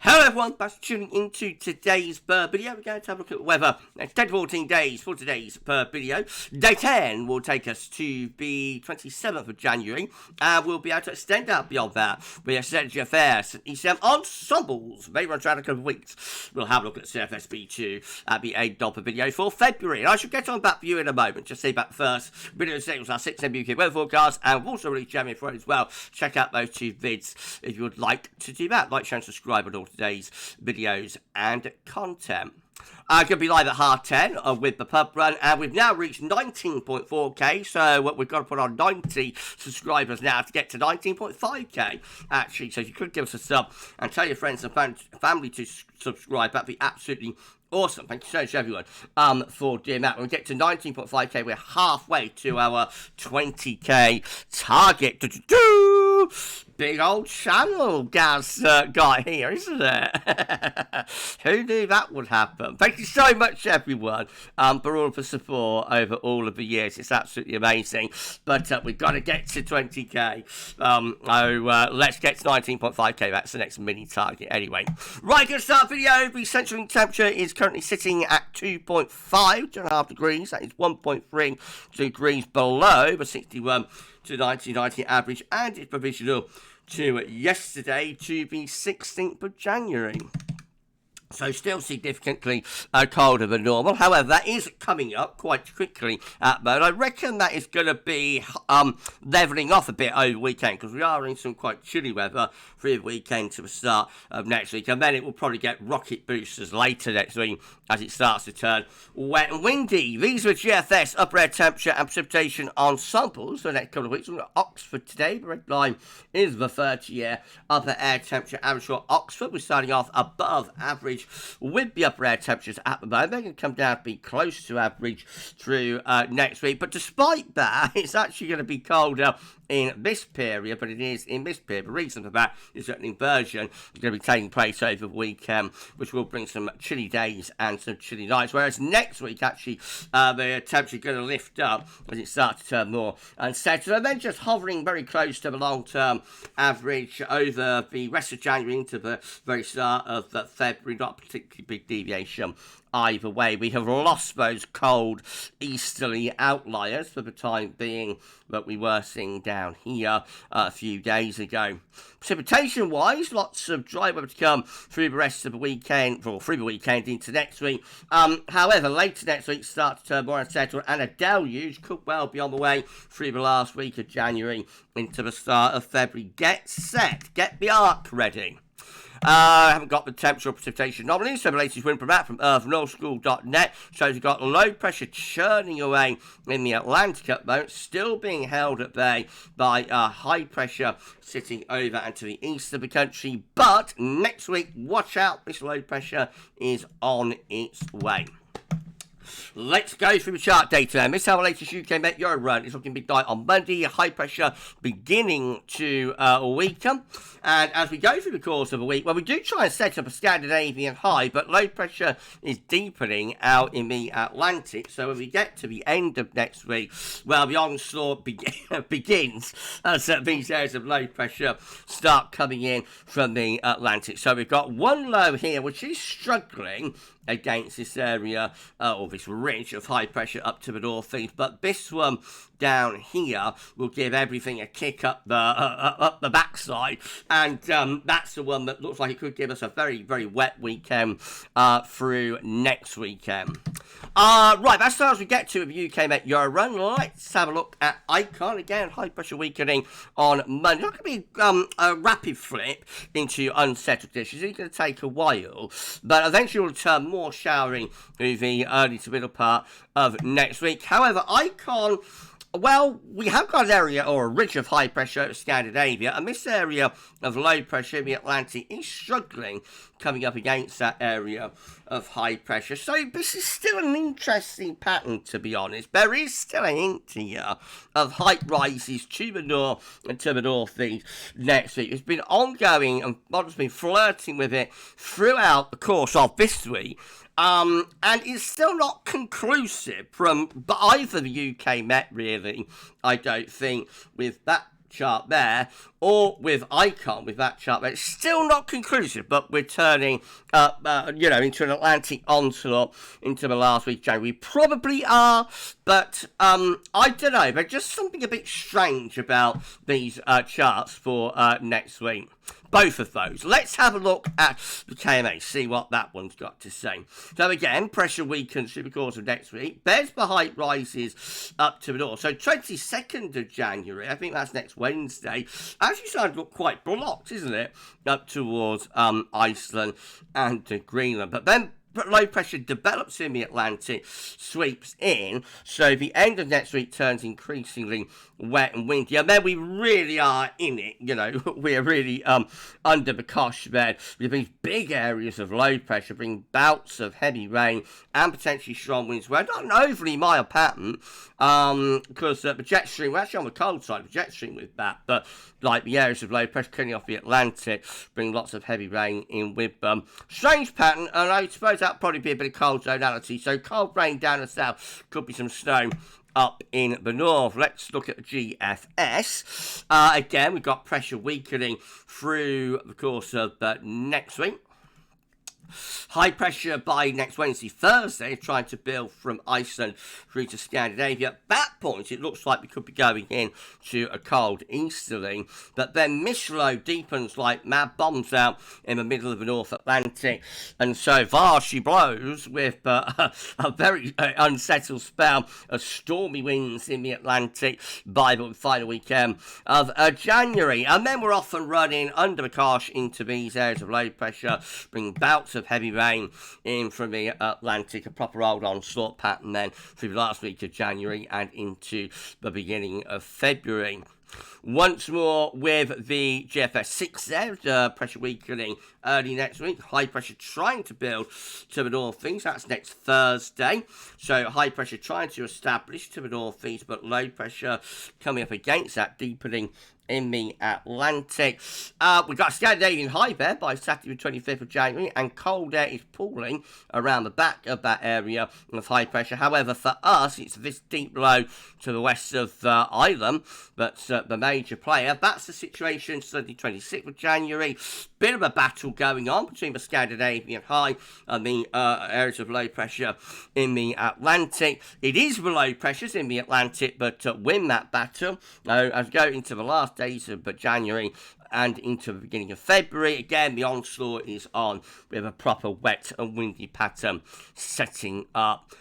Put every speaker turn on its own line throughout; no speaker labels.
Hello everyone, thanks for tuning into today's bird video. We're going to have a look at the weather next 10 to 14 days for today's bird video. Day 10 will take us to the 27th of January, and we'll be able to extend out beyond that. We have GFS and ECM ensembles. Maybe run around a couple of weeks. We'll have a look at CFS V2 at the end of the video for February. And I shall get on back for you in a moment. Just say back first. Video today was our 6 UK weather forecast, and we've also released January for it as well. Check out those two vids if you would like to do that. Like, share, and subscribe on all today's videos and content. Going to be live at 10:30 with the pub run, and we've now reached 19.4k, so we've got to put on 90 subscribers now to get to 19.5k, actually. So if you could give us a sub and tell your friends and family to subscribe, that'd be absolutely awesome. Thank you so much, everyone, for doing that. When we get to 19.5k, we're halfway to our 20k target. Big old channel Gaz got here, isn't it? Who knew that would happen? Thank you so much, everyone, for all of the support over all of the years. It's absolutely amazing. But we've got to get to 20k. Let's get to 19.5k. That's the next mini target anyway. Right, going to start the video. The central temperature is currently sitting at 2.5, 2.5 degrees. That is 1.3 degrees below the 61 to 1990 average, and it's provisional to yesterday, to the 16th of January. So still significantly colder than normal. However, that is coming up quite quickly at the moment. I reckon that is going to be levelling off a bit over the weekend, because we are in some quite chilly weather through the weekend to the start of next week. And then it will probably get rocket boosters later next week as it starts to turn wet and windy. These are GFS upper air temperature and precipitation ensembles for the next couple of weeks. We're at Oxford today. The red line is the 30-year upper air temperature average for Oxford. We're starting off above average with the upper air temperatures at the moment. They're going to come down to be close to average through next week. But despite that, it's actually going to be colder in this period, but it is in this period. The reason for that is that an inversion is going to be taking place over the weekend, which will bring some chilly days and some chilly nights. Whereas next week, actually, the temperature is going to lift up as it starts to turn more unsettled. And then just hovering very close to the long-term average over the rest of January into the very start of February. Not a particularly big deviation either way. We have lost those cold easterly outliers for the time being that we were seeing down here a few days ago. Precipitation wise, lots of dry weather to come through the rest of the weekend, or through the weekend into next week. However, later next week start to turn more unsettled, and a deluge could well be on the way through the last week of January into the start of February. Get set, get the ark ready. I haven't got the temperature or precipitation anomalies, so the latest wind from that from earthnorthschool.net shows we've got low pressure churning away in the Atlantic at the moment, still being held at bay by high pressure sitting over and to the east of the country. But next week, watch out, this low pressure is on its way. Let's go through the chart data then. This is how the latest UK Met Euro run is looking midnight on Monday. High pressure beginning to weaken. And as we go through the course of the week, well, we do try and set up a Scandinavian high, but low pressure is deepening out in the Atlantic. So when we get to the end of next week, well, the onslaught begins as these areas of low pressure start coming in from the Atlantic. So we've got one low here, which is struggling against this area, or this ridge of high pressure up to the northeast, but this one down here will give everything a kick up the backside, and that's the one that looks like it could give us a very, very wet weekend through next weekend. Right, that's as we get to the UK Met Euro run. Let's have a look at Icon. Again, high pressure weakening on Monday. Not going to be a rapid flip into unsettled conditions. It's going to take a while, but eventually we'll turn more showering through the early to middle part of next week. However, Icon, well, we have got an area or a ridge of high pressure over Scandinavia, and this area of low pressure in the Atlantic is struggling coming up against that area of high pressure. So this is still an interesting pattern, to be honest. There is still a hint here of height rises to the north and to the northeast next week. It's been ongoing, and model's been flirting with it throughout the course of this week. And it's still not conclusive from either the UK Met, really, I don't think, with that chart there, or with Icon, with that chart. But it's still not conclusive, but we're turning, into an Atlantic onslaught into the last week of January. We probably are, but I don't know. But just something a bit strange about these charts for next week. Both of those. Let's have a look at the KMA, see what that one's got to say. So again, pressure weakens through the course of next week. Bears per height rises up to the north. So 22nd of January, I think that's next Wednesday, actually starting to look quite blocked, isn't it? Up towards Iceland and Greenland. But then low pressure develops in the Atlantic, sweeps in, so the end of next week turns increasingly wet and windy, and then we really are in it, we're really under the cosh bed with these big areas of low pressure, bring bouts of heavy rain and potentially strong winds. We're not an overly mild pattern, because the jet stream, we're actually on the cold side of the jet stream with that, but like the areas of low pressure coming off the Atlantic bring lots of heavy rain in with them. Strange pattern, and I suppose that'll probably be a bit of cold zonality. So cold rain down the south, could be some snow up in the north. Let's look at the GFS. Again, we've got pressure weakening through the course of next week. High pressure by next Wednesday, Thursday, trying to build from Iceland through to Scandinavia. At that point, it looks like we could be going in to a cold easterly. But then mist low deepens like mad bombs out in the middle of the North Atlantic. And so far she blows with a very unsettled spell of stormy winds in the Atlantic by the final weekend of January. And then we're off and running under the cosh into these areas of low pressure, bring bouts of heavy rain in from the Atlantic, a proper old onslaught pattern then through the last week of January and into the beginning of February. Once more with the GFS 6 there, pressure weakening early next week. High pressure trying to build to the northeast. That's next Thursday. So high pressure trying to establish to the northeast, but low pressure coming up against that, deepening in the Atlantic. We've got Scandinavian high there by Saturday the 25th of January, and cold air is pooling around the back of that area of high pressure. However, for us, it's this deep low to the west of Ireland that's the major player. That's the situation Sunday 26th of January. Bit of a battle going on between the Scandinavian high and the areas of low pressure in the Atlantic. It is the low pressures in the Atlantic but win that battle. As we go into the last days of January and into the beginning of February, again the onslaught is on with a proper wet and windy pattern setting up.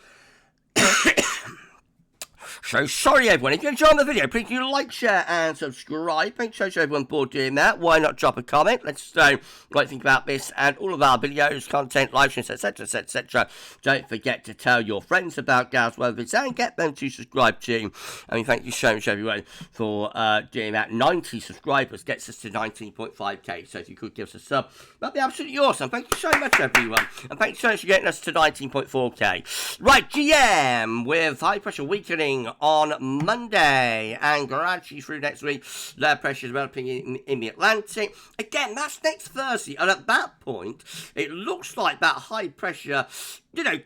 So, sorry everyone, if you enjoyed the video, please do like, share and subscribe. Make sure everyone bored doing that. Why not drop a comment? Let's know what you think about this and all of our videos, content, live streams, etc, etc. Don't forget to tell your friends about GavsWeatherVids and get them to subscribe too. I mean, thank you so much everyone for doing that. 90 subscribers gets us to 19.5k, so if you could give us a sub, that'd be absolutely awesome. Thank you so much everyone, and thanks so much for getting us to 19.4k. Right, GM with high pressure weakening on Monday and gradually through next week, low pressure developing in the Atlantic. Again, that's next Thursday, and at that point, it looks like that high pressure,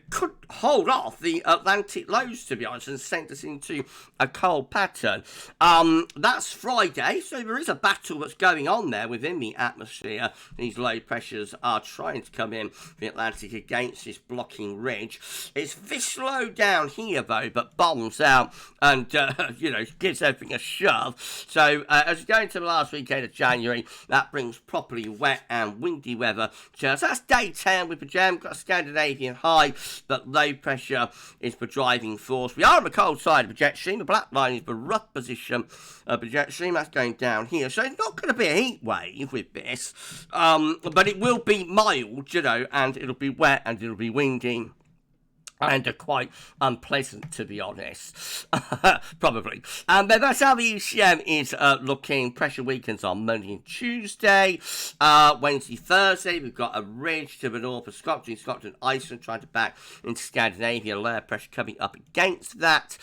could hold off the Atlantic lows, to be honest, and send us into a cold pattern. That's Friday, so there is a battle that's going on there within the atmosphere. These low pressures are trying to come in the Atlantic against this blocking ridge. It's this low down here, though, but bombs out and, gives everything a shove. So, as we go into the last weekend of January, that brings properly wet and windy weather to us. That's day 10 with the gem, got a Scandinavian high, but low pressure is the driving force. We are on the cold side of the jet stream. The black line is the rough position of the jet stream. That's going down here. So it's not going to be a heat wave with this, but it will be mild, and it'll be wet and it'll be windy. And are quite unpleasant, to be honest. Probably. But that's how the ECM is looking. Pressure weakens on Monday and Tuesday. Wednesday, Thursday, we've got a ridge to the north of Scotland, Iceland, trying to back into Scandinavia. Low pressure coming up against that.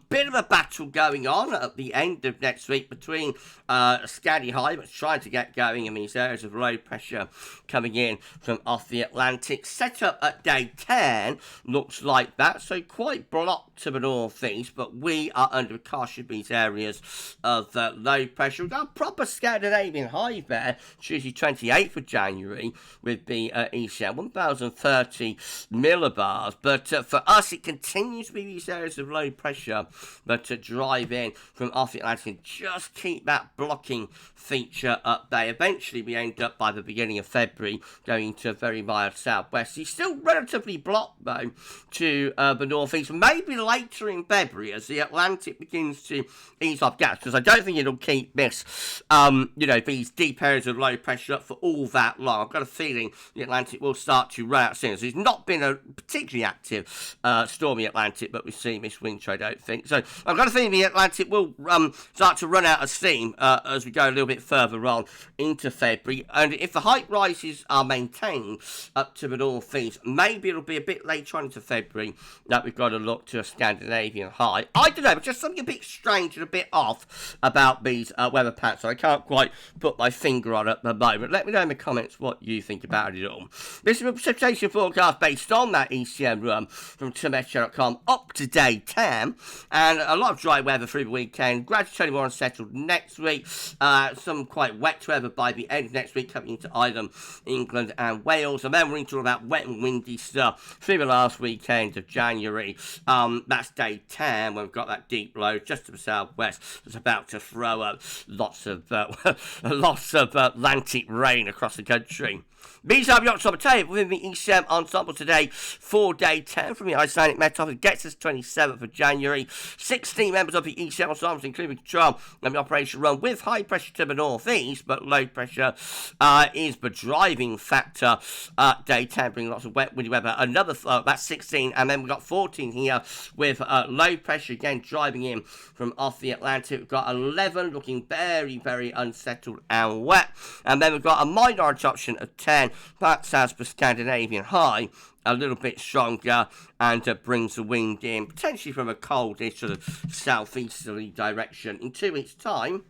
Bit of a battle going on at the end of next week between Scandi high, but trying to get going in these areas of low pressure coming in from off the Atlantic. Set up at day 10 looks like that. So quite blocked to the northeast, but we are under caution these areas of low pressure. We've got a proper Scandinavian high there, Tuesday 28th of January, with the ECM, 1030 millibars. But for us, it continues to be these areas of low pressure that drive in from off the Atlantic and just keep that blocking feature up there. Eventually, we end up by the beginning of February going to a very mild southwest. He's still relatively blocked, though, to the northeast. Maybe later in February as the Atlantic begins to ease off gas, because I don't think it'll keep this, these deep areas of low pressure up for all that long. I've got a feeling the Atlantic will start to run out soon. So it's not been a particularly active stormy Atlantic, but we've seen this wind trade, I don't think. So I've got a feeling the Atlantic will start to run out of steam as we go a little bit further on into February. And if the height rises are maintained up to the northeast, maybe it'll be a bit later on into February that we've got to look to a Scandinavian high. I don't know, but just something a bit strange and a bit off about these weather patterns. So I can't quite put my finger on it at the moment. Let me know in the comments what you think about it all. This is a precipitation forecast based on that ECM run from TMeteo.com up to day 10. And a lot of dry weather through the weekend. Gradually turning more unsettled next week. Some quite wet weather by the end of next week coming into Ireland, England and Wales. And then we're into all that wet and windy stuff through the last weekend of January. That's day 10 when we've got that deep low just to the southwest that's about to throw up lots of Atlantic rain across the country. These are the options on the table within the ECM ensemble today for day 10 from the Icelandic Met Office. Gets us 27th of January. 16 members of the ECM ensemble, including control and the operation run with high pressure to the northeast, but low pressure is the driving factor at day 10, bringing lots of wet, windy weather. Another, that's 16, and then we've got 14 here with low pressure again driving in from off the Atlantic. We've got 11 looking very, very unsettled and wet, and then we've got a minority option of 10. That's as per Scandinavian high, a little bit stronger and brings the wind in, potentially from a coldish sort of southeasterly direction. In 2 weeks' time,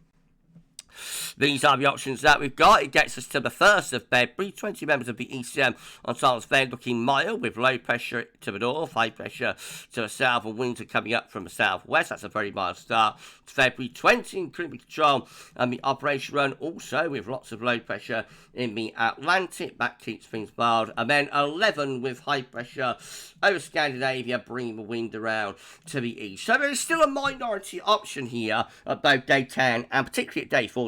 these are the options that we've got. It gets us to the 1st of February. 20 members of the ECM ensembles there looking mild with low pressure to the north, high pressure to the south, and winds are coming up from the southwest. That's a very mild start to February. 20 including control and the operation run also with lots of low pressure in the Atlantic. That keeps things mild. And then 11 with high pressure over Scandinavia, bringing the wind around to the east. So there is still a minority option here at both day 10 and particularly at day 14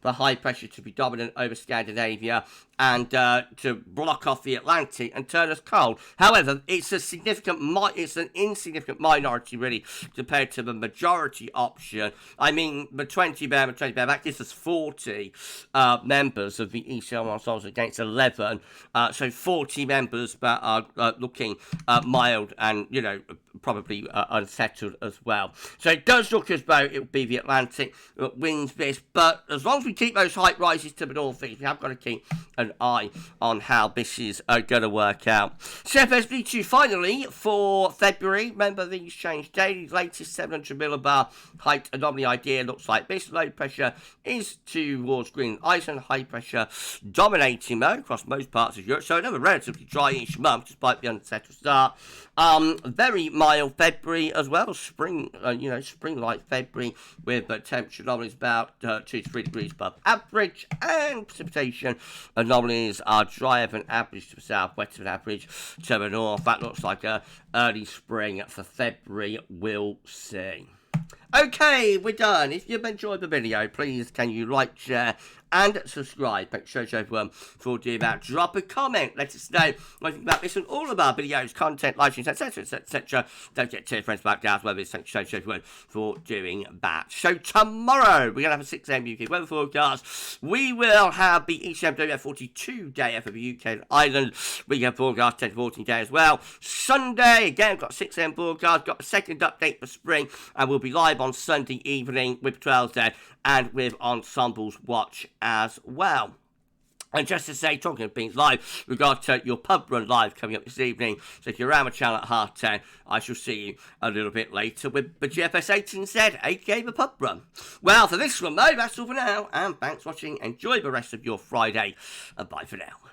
for high pressure to be dominant over Scandinavia and to block off the Atlantic and turn us cold. However, it's an insignificant minority really compared to the majority option. I mean, the 20 bear, that gives us 40 members of the ECM ensembles against 11. So 40 members that are looking mild and, probably unsettled as well. So it does look as though it will be the Atlantic that wins this, but as long as we keep those height rises to the northeast, we have got to keep an eye on how this is going to work out. CFS V2 finally for February. Remember, these change daily. Latest 700 millibar height anomaly idea looks like this. Low pressure is towards Greenland, Iceland. High pressure dominating though across most parts of Europe. So another relatively dryish month despite the unsettled start. Very mild February as well. Spring, spring-like February with temperature anomalies about 2 to 3 degrees above average, and precipitation anomalies are drier than average to the south, wetter than average to the north. That looks like a early spring for February. We'll see. Okay, we're done. If you've enjoyed the video, please can you like, share and subscribe. Make sure everyone for doing that. Drop a comment. Let us know what you think about this and all of our videos, content, live streams, etc, etc. Don't forget to tell your friends about GavsWeatherVids. Thank you so everyone for doing that. So tomorrow, we're going to have a 6 a.m. UK weather forecast. We will have the ECM WF42 day for the UK and Ireland. Weekend forecast 10 to 14 day as well. Sunday, again, got 6 a.m. forecast. Got a second update for spring. And we'll be live on Sunday evening with 12 day and with Ensembles Watch as well. And just to say, talking of being live, we've got your pub run live coming up this evening. So if you're around my channel at 10:30, I shall see you a little bit later with the GFS 18Z, aka the pub run. Well, for this one though, that's all for now. And thanks for watching. Enjoy the rest of your Friday. And bye for now.